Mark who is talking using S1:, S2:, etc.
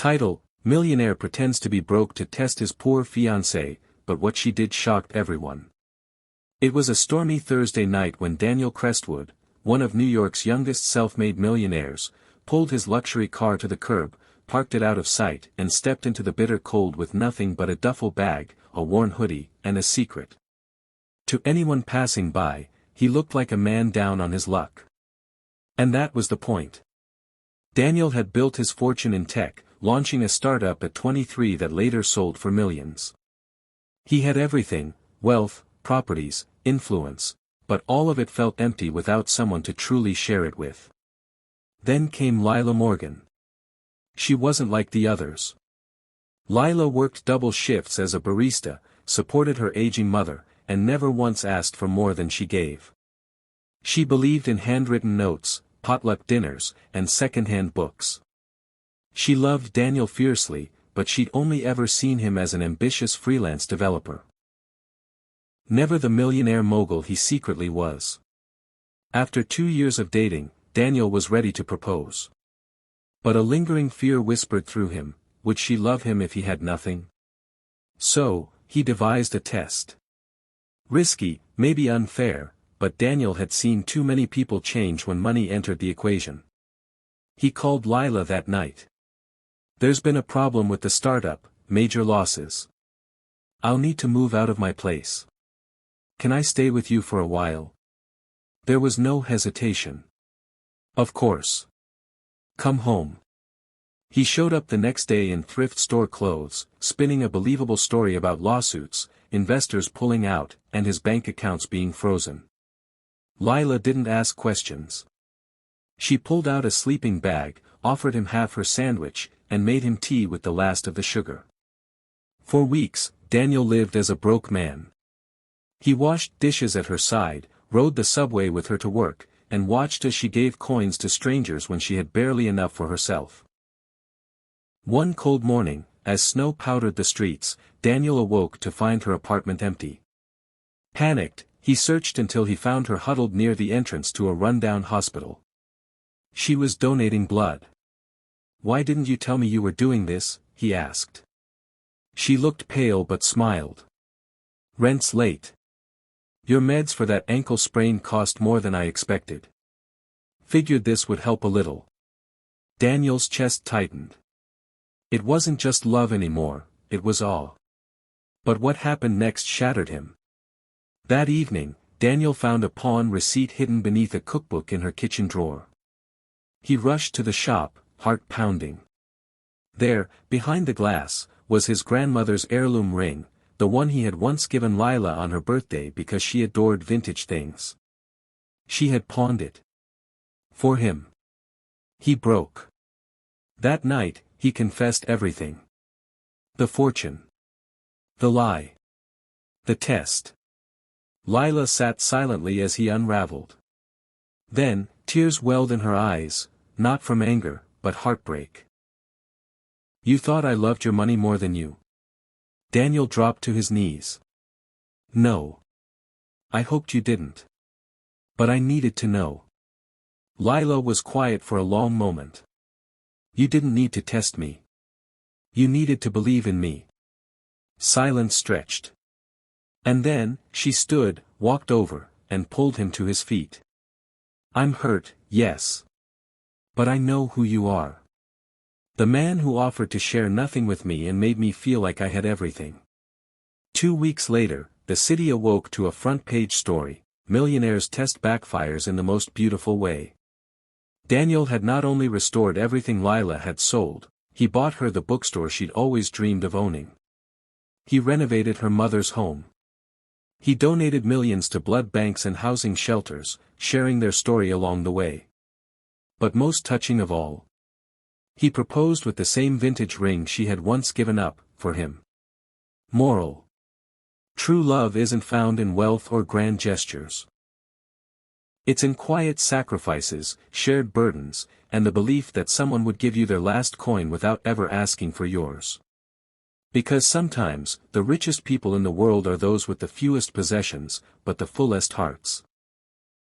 S1: Title: Millionaire pretends to be broke to test his poor fiancée, but what she did shocked everyone. It was a stormy Thursday night when Daniel Crestwood, one of New York's youngest self-made millionaires, pulled his luxury car to the curb, parked it out of sight, and stepped into the bitter cold with nothing but a duffel bag, a worn hoodie, and a secret. To anyone passing by, he looked like a man down on his luck. And that was the point. Daniel had built his fortune in tech, launching a startup at 23 that later sold for millions. He had everything: wealth, properties, influence, but all of it felt empty without someone to truly share it with. Then came Lila Morgan. She wasn't like the others. Lila worked double shifts as a barista, supported her aging mother, and never once asked for more than she gave. She believed in handwritten notes, potluck dinners, and second-hand books. She loved Daniel fiercely, but she'd only ever seen him as an ambitious freelance developer. Never the millionaire mogul he secretly was. After 2 years of dating, Daniel was ready to propose. But a lingering fear whispered through him: would she love him if he had nothing? So, he devised a test. Risky, maybe unfair, but Daniel had seen too many people change when money entered the equation. He called Lila that night. "There's been a problem with the startup, major losses. I'll need to move out of my place. Can I stay with you for a while?" There was no hesitation. "Of course. Come home." He showed up the next day in thrift store clothes, spinning a believable story about lawsuits, investors pulling out, and his bank accounts being frozen. Lila didn't ask questions. She pulled out a sleeping bag, offered him half her sandwich, and made him tea with the last of the sugar. For weeks, Daniel lived as a broke man. He washed dishes at her side, rode the subway with her to work, and watched as she gave coins to strangers when she had barely enough for herself. One cold morning, as snow powdered the streets, Daniel awoke to find her apartment empty. Panicked, he searched until he found her huddled near the entrance to a rundown hospital. She was donating blood. "Why didn't you tell me you were doing this?" he asked. She looked pale but smiled. "Rent's late. Your meds for that ankle sprain cost more than I expected. Figured this would help a little." Daniel's chest tightened. It wasn't just love anymore, it was awe. But what happened next shattered him. That evening, Daniel found a pawn receipt hidden beneath a cookbook in her kitchen drawer. He rushed to the shop, heart pounding. There, behind the glass, was his grandmother's heirloom ring, the one he had once given Lila on her birthday because she adored vintage things. She had pawned it. For him. He broke. That night, he confessed everything. The fortune. The lie. The test. Lila sat silently as he unraveled. Then, tears welled in her eyes, not from anger, but heartbreak. "You thought I loved your money more than you?" Daniel dropped to his knees. "No. I hoped you didn't. But I needed to know." Lila was quiet for a long moment. "You didn't need to test me. You needed to believe in me." Silence stretched. And then, she stood, walked over, and pulled him to his feet. "I'm hurt, yes. But I know who you are. The man who offered to share nothing with me and made me feel like I had everything." 2 weeks later, the city awoke to a front-page story: "Millionaire's test backfires in the most beautiful way." Daniel had not only restored everything Lila had sold, he bought her the bookstore she'd always dreamed of owning. He renovated her mother's home. He donated millions to blood banks and housing shelters, sharing their story along the way. But most touching of all, he proposed with the same vintage ring she had once given up, for him. Moral: true love isn't found in wealth or grand gestures. It's in quiet sacrifices, shared burdens, and the belief that someone would give you their last coin without ever asking for yours. Because sometimes, the richest people in the world are those with the fewest possessions, but the fullest hearts.